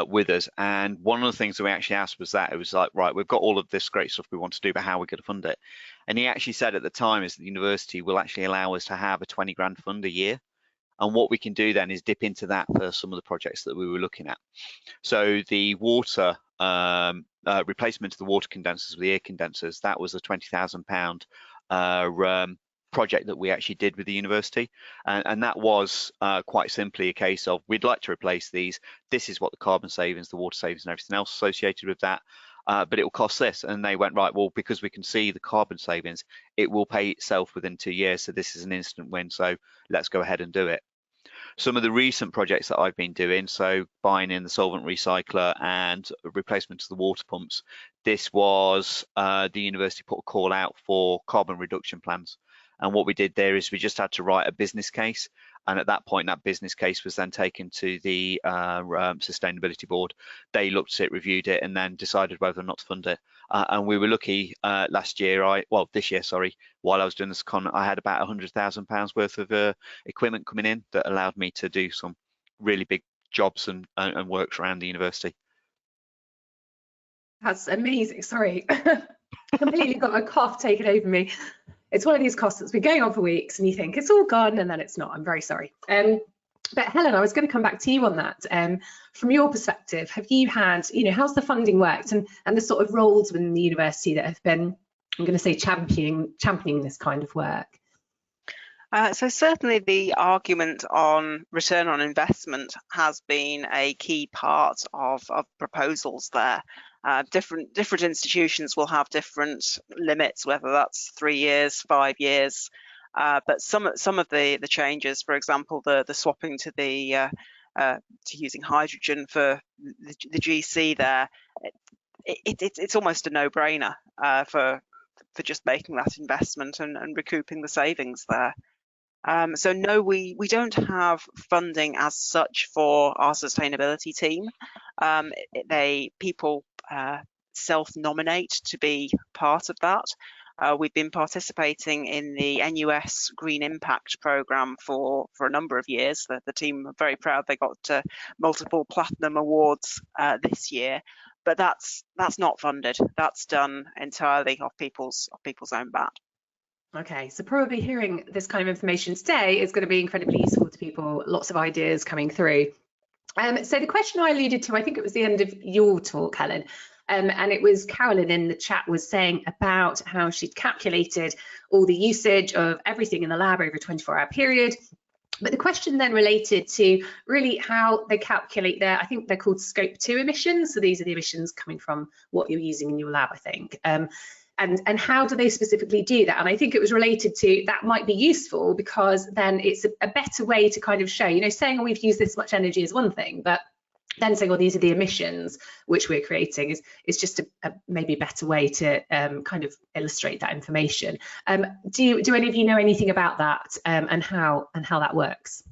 Speaker 3: with us. And one of the things that we actually asked was that it was like, right, we've got all of this great stuff we want to do, but how are we going to fund it? And he actually said at the time is that the university will actually allow us to have a 20 grand fund a year. And what we can do then is dip into that for some of the projects that we were looking at. So the water replacement of the water condensers with the air condensers, that was a £20,000 project that we actually did with the university, and that was quite simply a case of, we'd like to replace these, this is what the carbon savings, the water savings and everything else associated with that, but it will cost this. And they went, right, well, because we can see the carbon savings, it will pay itself within 2 years, so this is an instant win, so let's go ahead and do it. Some of the recent projects that I've been doing, so buying in the solvent recycler and replacement of the water pumps, this was the university put a call out for carbon reduction plans. And what we did there is we just had to write a business case. And at that point, that business case was then taken to the sustainability board. They looked at it, reviewed it, and then decided whether or not to fund it. And we were lucky this year, sorry, while I was doing this con, I had about £100,000 worth of equipment coming in that allowed me to do some really big jobs and works around the university.
Speaker 1: That's amazing. Sorry, completely got my cough taken over me. It's one of these coughs that's been going on for weeks, and you think it's all gone, and then it's not. I'm very sorry. But Helen, I was going to come back to you on that. From your perspective, have you had, how's the funding worked, and the sort of roles within the university that have been, I'm going to say, championing this kind of work?
Speaker 2: So certainly the argument on return on investment has been a key part of proposals there. Different institutions will have different limits, whether that's 3 years, 5 years. But some of the changes, for example, the swapping to the to using hydrogen for the GC there, it's almost a no-brainer for just making that investment and recouping the savings there. So no, we don't have funding as such for our sustainability team. People self-nominate to be part of that. We've been participating in the NUS Green Impact programme for a number of years. The team are very proud they got multiple platinum awards this year, but that's not funded. That's done entirely off people's own bat.
Speaker 1: Okay, so probably hearing this kind of information today is going to be incredibly useful to people. Lots of ideas coming through. So the question I alluded to, I think it was the end of your talk, Helen, and it was Carolyn in the chat was saying about how she'd calculated all the usage of everything in the lab over a 24-hour period. But the question then related to really how they calculate their, I think they're called scope 2 emissions. So these are the emissions coming from what you're using in your lab, I think. And how do they specifically do that? And I think it was related to that might be useful because then it's a better way to kind of show, saying, oh, we've used this much energy is one thing, but then saying, well, these are the emissions which we're creating is just maybe a better way to kind of illustrate that information. Do any of you know anything about that and how that works?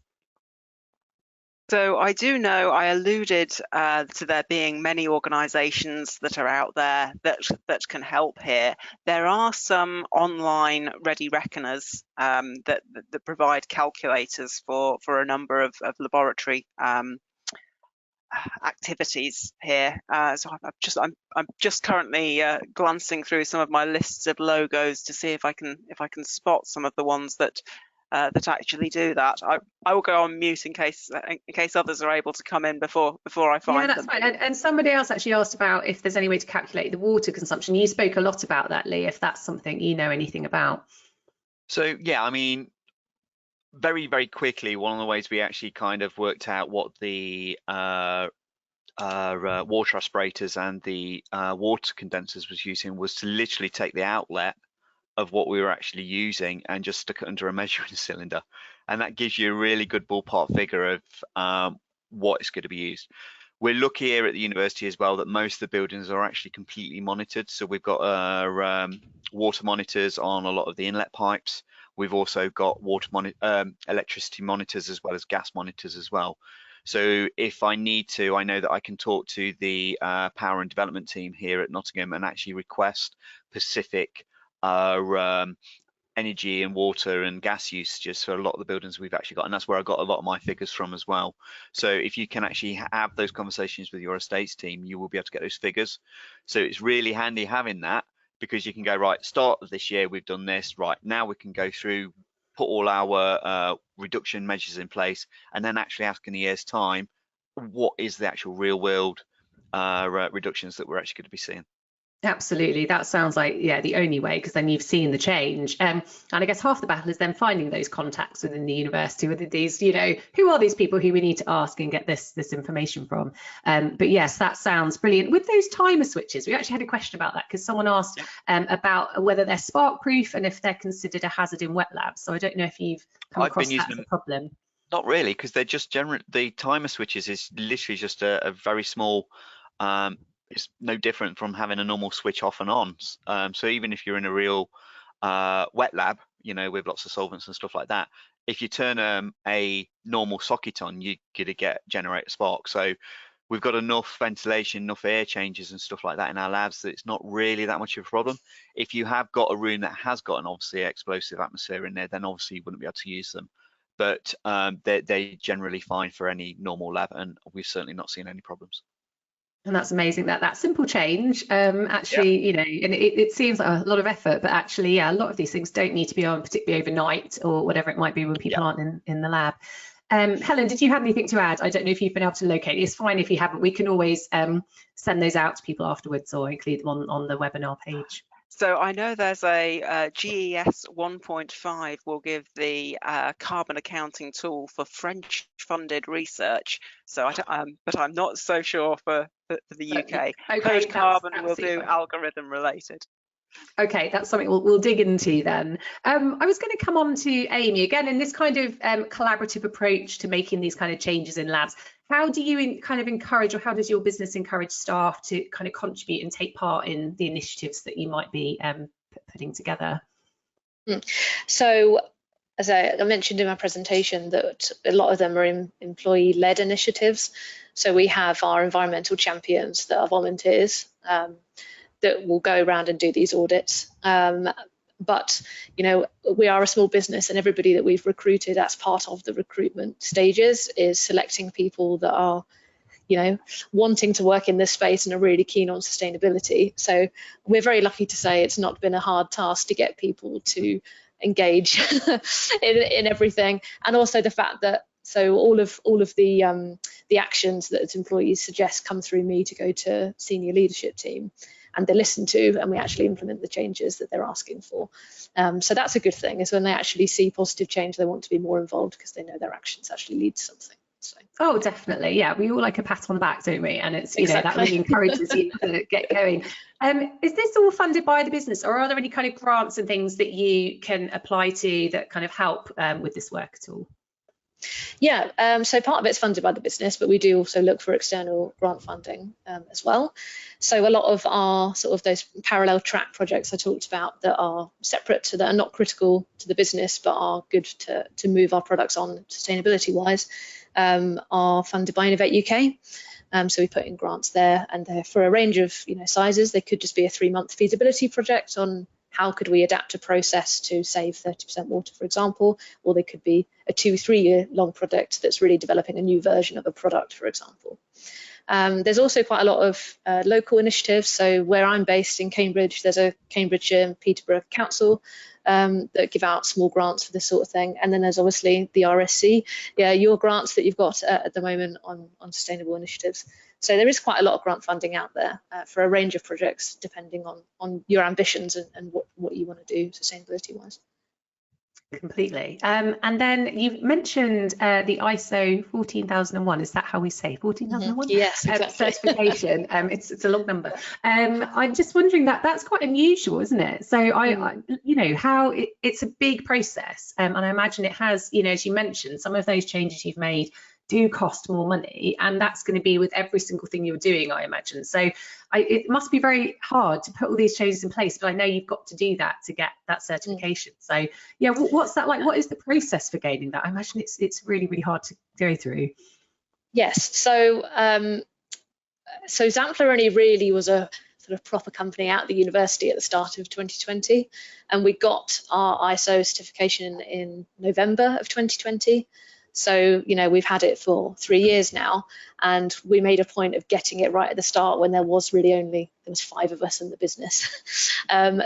Speaker 2: So I do know I alluded to there being many organisations that are out there that can help here. There are some online ready reckoners that provide calculators for a number of laboratory activities here. So I'm just currently glancing through some of my lists of logos to see if I can spot some of the ones that actually do that. I will go on mute in case others are able to come in before I find them.
Speaker 1: Yeah, that's fine. And somebody else actually asked about if there's any way to calculate the water consumption. You spoke a lot about that, Lee, if that's something you know anything about.
Speaker 3: So yeah, I mean, very, very quickly, one of the ways we actually kind of worked out what the water aspirators and the water condensers was using was to literally take the outlet of what we were actually using and just stick it under a measuring cylinder, and that gives you a really good ballpark figure of what is going to be used. We're lucky here at the university as well that most of the buildings are actually completely monitored, so we've got water monitors on a lot of the inlet pipes. We've also got electricity monitors as well as gas monitors as well. So if I need to, I know that I can talk to the power and development team here at Nottingham and actually request specific energy and water and gas usages for a lot of the buildings we've actually got, and that's where I got a lot of my figures from as well. So if you can actually have those conversations with your estates team, you will be able to get those figures. So it's really handy having that, because you can go, right, start of this year we've done this, right, now we can go through, put all our reduction measures in place, and then actually ask in a year's time, what is the actual real world reductions that we're actually going to be seeing.
Speaker 1: Absolutely, that sounds like, yeah, the only way, because then you've seen the change. And I guess half the battle is then finding those contacts within the university, within these, you know, who are these people who we need to ask and get this information from. But yes, that sounds brilliant. With those timer switches, we actually had a question about that, because someone asked about whether they're spark proof and if they're considered a hazard in wet labs. So I don't know if you've come across that as a problem.
Speaker 3: Not really, because they're just generally, the timer switches is literally just a very small, it's no different from having a normal switch off and on. So even if you're in a real wet lab, you know, with lots of solvents and stuff like that, if you turn a normal socket on, you're gonna generate a spark. So we've got enough ventilation, enough air changes and stuff like that in our labs that it's not really that much of a problem. If you have got a room that has got an obviously explosive atmosphere in there, then obviously you wouldn't be able to use them. But they're generally fine for any normal lab, and we've certainly not seen any problems.
Speaker 1: And that's amazing that simple change actually, you know, and it seems like a lot of effort, but actually, yeah, a lot of these things don't need to be on particularly overnight or whatever it might be when people aren't in the lab. Helen, did you have anything to add? I don't know if you've been able to locate. It's fine if you haven't. We can always send those out to people afterwards or include them on the webinar page.
Speaker 2: So I know there's a GES 1.5 will give the carbon accounting tool for French funded research. So but I'm not so sure for the UK.
Speaker 1: Okay,
Speaker 2: Carbon will do algorithm related.
Speaker 1: Okay, that's something we'll dig into then. I was going to come on to Amy again in this kind of collaborative approach to making these kind of changes in labs. How do you kind of encourage, or how does your business encourage staff to kind of contribute and take part in the initiatives that you might be putting together?
Speaker 4: So, as I mentioned in my presentation, that a lot of them are employee-led initiatives. So we have our environmental champions that are volunteers that will go around and do these audits. But, you know, we are a small business, and everybody that we've recruited as part of the recruitment stages is selecting people that are, you know, wanting to work in this space and are really keen on sustainability. So we're very lucky to say it's not been a hard task to get people to engage in everything. And also the fact that, so all of the actions that employees suggest come through me to go to senior leadership team, and they're listened to, and we actually implement the changes that they're asking for. So that's a good thing, is when they actually see positive change, they want to be more involved because they know their actions actually lead to something. So.
Speaker 1: Oh, definitely. Yeah, we all like a pat on the back, don't we? And it's, you know, that really encourages you to get going. Is this all funded by the business, or are there any kind of grants and things that you can apply to that kind of help with this work at all?
Speaker 4: Yeah, so part of it's funded by the business, but we do also look for external grant funding as well. So a lot of our sort of those parallel track projects I talked about that are separate, that are not critical to the business, but are good to move our products on sustainability wise, are funded by Innovate UK. So we put in grants there, and they're for a range of, you know, sizes. They could just be a 3-month feasibility project on how could we adapt a process to save 30% water, for example, or they could be a 2-3 year long project that's really developing a new version of a product, for example. There's also quite a lot of local initiatives. So where I'm based in Cambridge, there's a Cambridgeshire and Peterborough Council that give out small grants for this sort of thing. And then there's obviously the RSC, your grants that you've got at the moment on sustainable initiatives. So there is quite a lot of grant funding out there for a range of projects, depending on your ambitions and what you want to do sustainability-wise.
Speaker 1: Completely. And then you've mentioned the ISO 14001. Is that how we say 14001?
Speaker 4: Yes, exactly.
Speaker 1: Certification. It's a long number. I'm just wondering that's quite unusual, isn't it? So I you know, how it's a big process, and I imagine it has, you know, as you mentioned, some of those changes you've made do cost more money, and that's going to be with every single thing you're doing, I imagine. So it must be very hard to put all these changes in place, but I know you've got to do that to get that certification. So yeah, what's that like? What is the process for gaining that? I imagine it's really, really hard to go through.
Speaker 4: Yes, so so Xampler only really was a sort of proper company out of the university at the start of 2020, and we got our ISO certification in November of 2020. So, you know, we've had it for 3 years now, and we made a point of getting it right at the start when there was 5 of us in the business.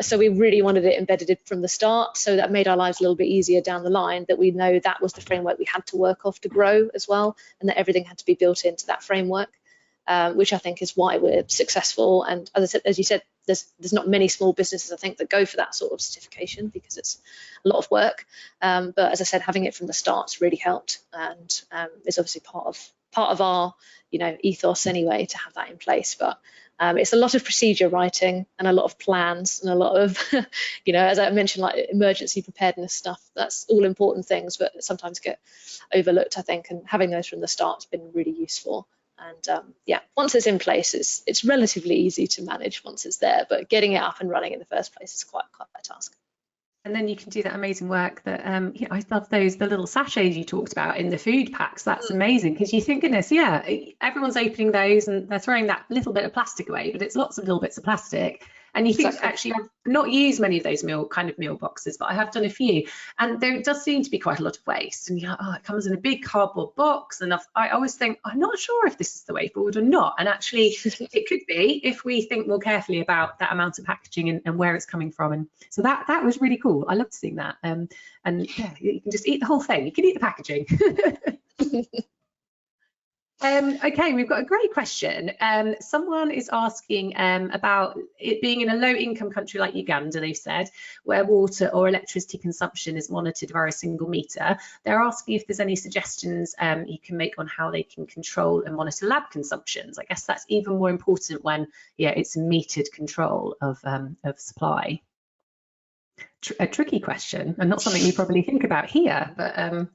Speaker 4: So we really wanted it embedded from the start, so that made our lives a little bit easier down the line, that we know that was the framework we had to work off to grow as well, and that everything had to be built into that framework, which I think is why we're successful. And as I said, as you said, there's not many small businesses, I think, that go for that sort of certification because it's a lot of work. But as I said, having it from the start's really helped, and it's obviously part of our, you know, ethos anyway to have that in place. But it's a lot of procedure writing and a lot of plans and a lot of, you know, as I mentioned, like emergency preparedness stuff. That's all important things, but sometimes get overlooked, I think. And having those from the start has been really useful. And yeah, once it's in place, it's relatively easy to manage once it's there, but getting it up and running in the first place is quite a task.
Speaker 1: And then you can do that amazing work that, yeah, I love the little sachets you talked about in the food packs. That's amazing, because you think, goodness, yeah, everyone's opening those and they're throwing that little bit of plastic away, but it's lots of little bits of plastic. And you think, actually, I've not used many of those meal boxes, but I have done a few. And there does seem to be quite a lot of waste. And you're like, oh, it comes in a big cardboard box. And I always think, I'm not sure if this is the way forward or not. And actually, it could be if we think more carefully about that amount of packaging and where it's coming from. And so that was really cool. I loved seeing that. And yeah, you can just eat the whole thing. You can eat the packaging. Okay, we've got a great question. Someone is asking about it being in a low-income country like Uganda, they've said, where water or electricity consumption is monitored via a single meter. They're asking if there's any suggestions you can make on how they can control and monitor lab consumptions. I guess that's even more important when, yeah, it's a metered control of supply. A tricky question, and not something you probably think about here, but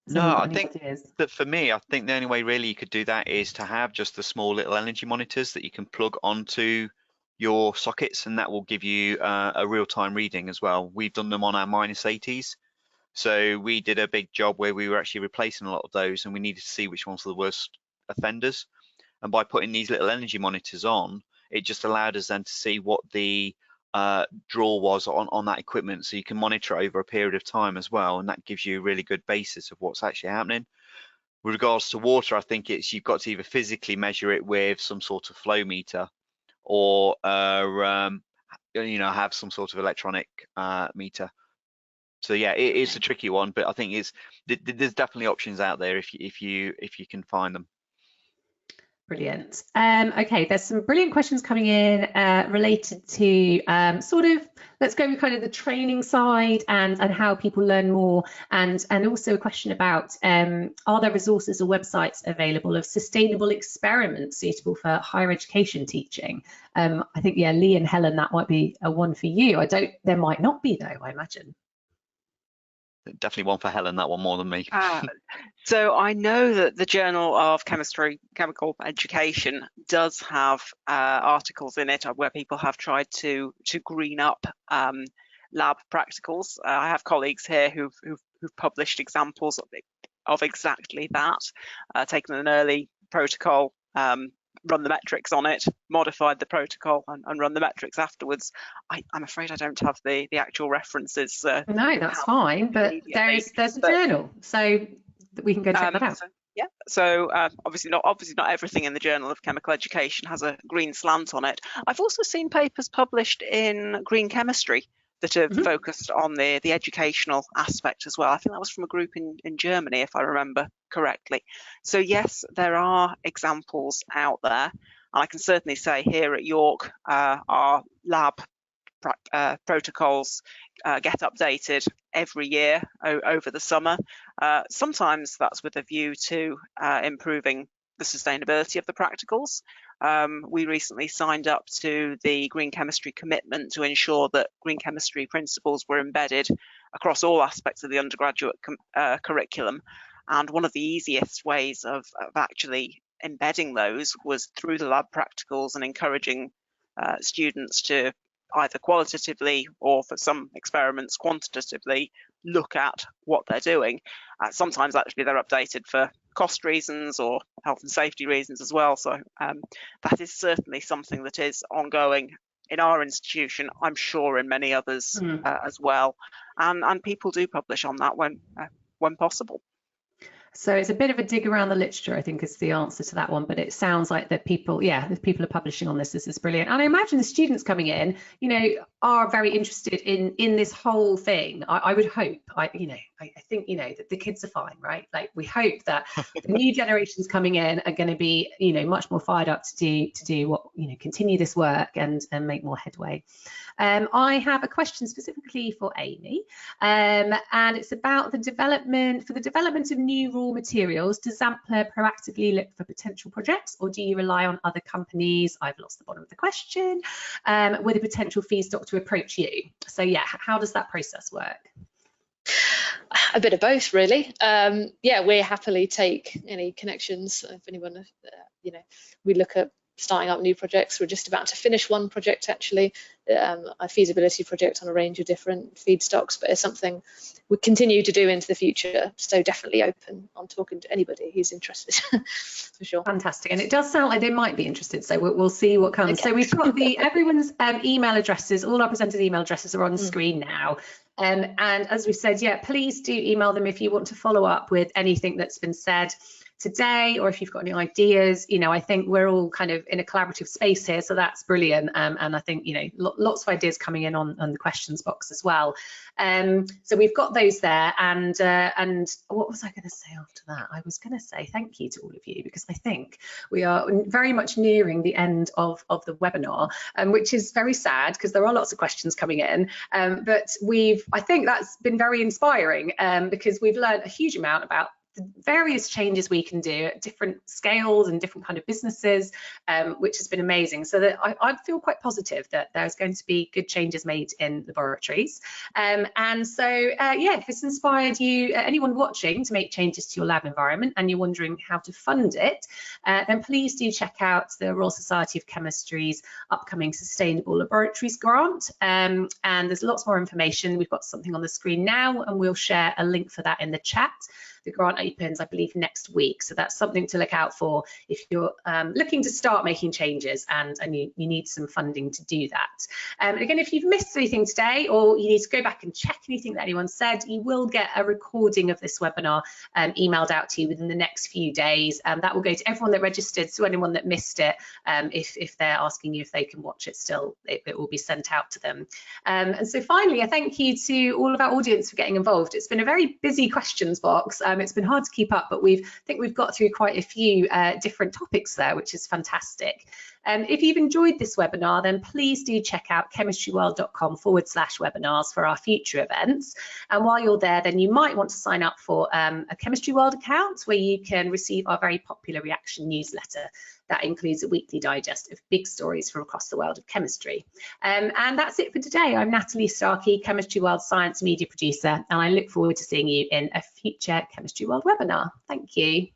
Speaker 3: no, I think that for me, I think the only way really you could do that is to have just the small little energy monitors that you can plug onto your sockets, and that will give you a real-time reading as well. We've done them on our -80s, so we did a big job where we were actually replacing a lot of those, and we needed to see which ones were the worst offenders. And by putting these little energy monitors on, it just allowed us then to see what the draw was on that equipment, so you can monitor it over a period of time as well, and that gives you a really good basis of what's actually happening. With regards to water, I think you've got to either physically measure it with some sort of flow meter, or you know, have some sort of electronic meter. So yeah, it is a tricky one, but I think there's definitely options out there if you can find them.
Speaker 1: Brilliant. Okay, there's some brilliant questions coming in related to sort of, let's go with kind of the training side and how people learn more, and also a question about are there resources or websites available of sustainable experiments suitable for higher education teaching? I think, yeah, Lee and Helen, that might be a one for you. There might not be though, I imagine.
Speaker 3: Definitely one for Helen, that one more than me.
Speaker 2: So I know that the Journal of Chemical Education does have articles in it where people have tried to green up lab practicals. I have colleagues here who've published examples of exactly that, taken an early protocol, run the metrics on it, modified the protocol, and run the metrics afterwards. I'm afraid I don't have the actual references.
Speaker 1: No, that's fine, but there's a journal, so we can go check that out.
Speaker 2: Yeah, so obviously not everything in the Journal of Chemical Education has a green slant on it. I've also seen papers published in Green Chemistry that have focused on the educational aspect as well. I think that was from a group in Germany, if I remember correctly. So yes, there are examples out there, and I can certainly say here at York, our lab protocols get updated every year over the summer. Sometimes that's with a view to improving the sustainability of the practicals. We recently signed up to the Green Chemistry commitment to ensure that green chemistry principles were embedded across all aspects of the undergraduate curriculum. And one of the easiest ways of actually embedding those was through the lab practicals and encouraging students to either qualitatively or, for some experiments, quantitatively look at what they're doing. Sometimes actually they're updated for cost reasons or health and safety reasons as well. So that is certainly something that is ongoing in our institution, I'm sure in many others as well. And people do publish on that when possible.
Speaker 1: So it's a bit of a dig around the literature, I think, is the answer to that one. But it sounds like that people, if people are publishing on this, this is brilliant. And I imagine the students coming in, are very interested in this whole thing. I would hope, I think, that the kids are fine, right? Like, we hope that the new generations coming in are going to be, much more fired up to do what, continue this work and make more headway. I have a question specifically for Amy, and it's about the development of new raw materials. Does Zampler proactively look for potential projects, or do you rely on other companies? I've lost the bottom of the question. With a potential feedstock to approach you. So yeah, how does that process work?
Speaker 4: A bit of both, really. We happily take any connections. If anyone, we look at starting up new projects. We're just about to finish one project, actually, a feasibility project on a range of different feedstocks, but it's something we continue to do into the future. So definitely open on talking to anybody who's interested, for sure.
Speaker 1: Fantastic. And it does sound like they might be interested, so we'll see what comes. Okay. So we've got everyone's email addresses, all our presenters' email addresses are on the screen now. And as we said, please do email them if you want to follow up with anything that's been said today, or if you've got any ideas. I think we're all kind of in a collaborative space here, so that's brilliant. And I think lots of ideas coming in on the questions box as well. So we've got those there, and what was I going to say after that? I was going to say thank you to all of you, because I think we are very much nearing the end of the webinar, which is very sad because there are lots of questions coming in, but I think that's been very inspiring, because we've learned a huge amount about the various changes we can do at different scales and different kind of businesses, which has been amazing. So that I feel quite positive that there's going to be good changes made in laboratories. And so, if it's inspired you, anyone watching, to make changes to your lab environment and you're wondering how to fund it, then please do check out the Royal Society of Chemistry's upcoming Sustainable Laboratories grant. And there's lots more information. We've got something on the screen now, and we'll share a link for that in the chat. The grant opens, I believe, next week. So that's something to look out for if you're looking to start making changes and you need some funding to do that. And again, if you've missed anything today, or you need to go back and check anything that anyone said, you will get a recording of this webinar emailed out to you within the next few days. That will go to everyone that registered, so anyone that missed it, if they're asking you if they can watch it still, it will be sent out to them. And so finally, I thank you to all of our audience for getting involved. It's been a very busy questions box. It's been hard to keep up, but I think we've got through quite a few different topics there, which is fantastic. If you've enjoyed this webinar, then please do check out chemistryworld.com/webinars for our future events. And while you're there, then you might want to sign up for a Chemistry World account, where you can receive our very popular reaction newsletter. That includes a weekly digest of big stories from across the world of chemistry. And that's it for today. I'm Natalie Starkey, Chemistry World Science Media Producer, and I look forward to seeing you in a future Chemistry World webinar. Thank you.